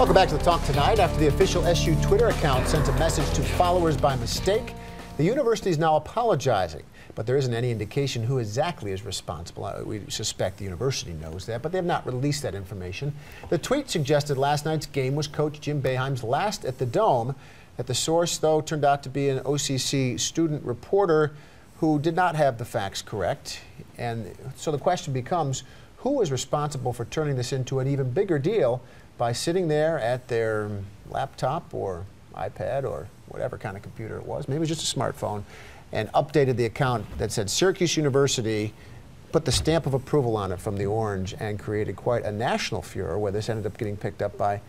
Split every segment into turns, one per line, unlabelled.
Welcome back to the Talk Tonight. After the official SU Twitter account sent a message to followers by mistake, the university is now apologizing. But there isn't any indication who exactly is responsible. We suspect the university knows that, but they have not released that information. The tweet suggested last night's game was Coach Jim Boeheim's last at the Dome. That the source, though, turned out to be an OCC student reporter who did not have the facts correct. And so the question becomes, who is responsible for turning this into an even bigger deal by sitting there at their laptop or iPad or whatever kind of computer it was, maybe it was just a smartphone, and updated the account that said Syracuse University, put the stamp of approval on it from the orange, and created quite a national furor where this ended up getting picked up by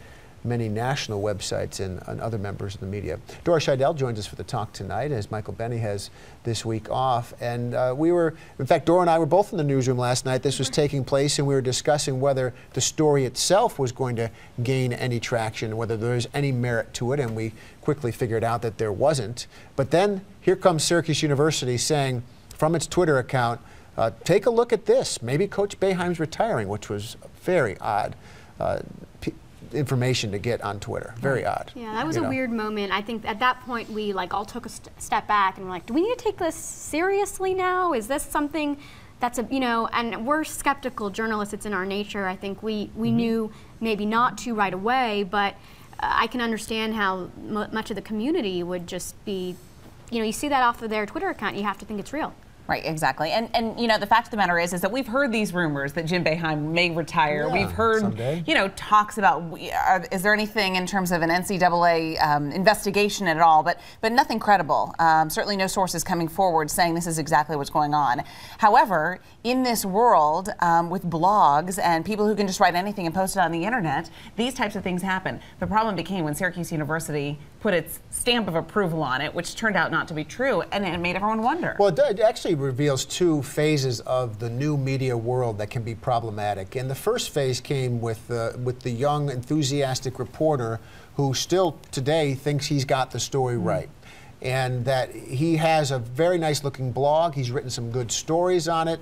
many national websites and other members of the media. Dora Scheidel joins us for the Talk Tonight as Michael Benny has this week off. And in fact, Dora and I were both in the newsroom last night. This was taking place and we were discussing whether the story itself was going to gain any traction, whether there was any merit to it, and we quickly figured out that there wasn't. But then here comes Syracuse University saying from its Twitter account, take a look at this. Maybe Coach Boeheim's retiring, which was very odd. Information to get on Twitter. Very odd.
Yeah, that was a weird moment. I think at that point we all took a step back and were like, do we need to take this seriously now? Is this something that's and we're skeptical journalists, it's in our nature. I think we knew maybe not to right away, but I can understand how much of the community would just be, you see that off of their Twitter account, you have to think it's real.
Right, exactly. And the fact of the matter is that we've heard these rumors that Jim Boeheim may retire.
Yeah,
we've heard,
someday.
Talks about, is there anything in terms of an NCAA investigation at all, but nothing credible. Certainly no sources coming forward saying this is exactly what's going on. However, in this world, with blogs and people who can just write anything and post it on the internet, these types of things happen. The problem became when Syracuse University put its stamp of approval on it, which turned out not to be true, and it made everyone wonder.
Well, it actually reveals two phases of the new media world that can be problematic. And the first phase came with the young, enthusiastic reporter who still today thinks he's got the story right. And that he has a very nice looking blog. He's written some good stories on it.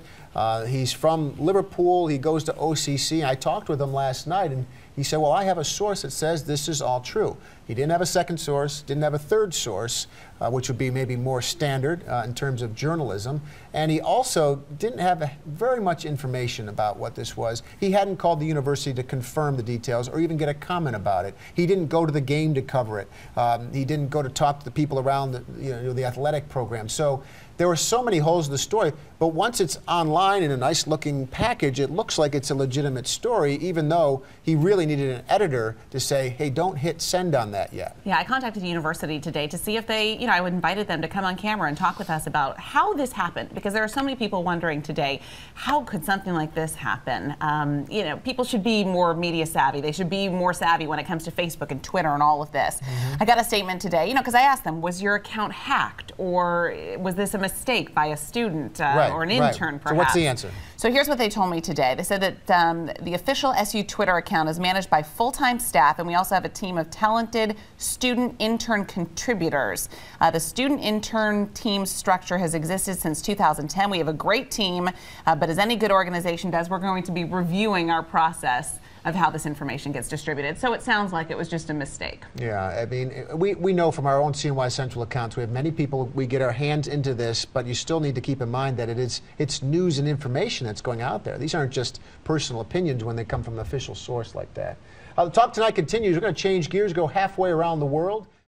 He's from Liverpool. He goes to OCC. I talked with him last night and he said, well, I have a source that says this is all true. He didn't have a second source, didn't have a third source, which would be maybe more standard in terms of journalism. And he also didn't have very much information about what this was. He hadn't called the university to confirm the details or even get a comment about it. He didn't go to the game to cover it. He didn't go to talk to the people around the athletic program. So there were so many holes in the story, but once it's online in a nice looking package, it looks like it's a legitimate story, even though he really needed an editor to say, hey, don't hit send on that yet.
Yeah, I contacted the university today to see if they, I invited them to come on camera and talk with us about how this happened, because there are so many people wondering today, how could something like this happen? People should be more media savvy. They should be more savvy when it comes to Facebook and Twitter and all of this. I got a statement today, because I asked them, was your account hacked, or was this a mistake by a student or an intern, perhaps?
So what's the answer?
So here's what they told me today. They said that the official SU Twitter account is managed by full-time staff, and we also have a team of talented student intern contributors. The student intern team structure has existed since 2010. We have a great team, but as any good organization does, we're going to be reviewing our process of how this information gets distributed. So it sounds like it was just a mistake.
Yeah, I mean, we know from our own CNY Central accounts, we have many people, we get our hands into this, but you still need to keep in mind that it's news and information that's going out there. These aren't just personal opinions when they come from an official source like that. The Talk Tonight continues. We're going to change gears, go halfway around the world.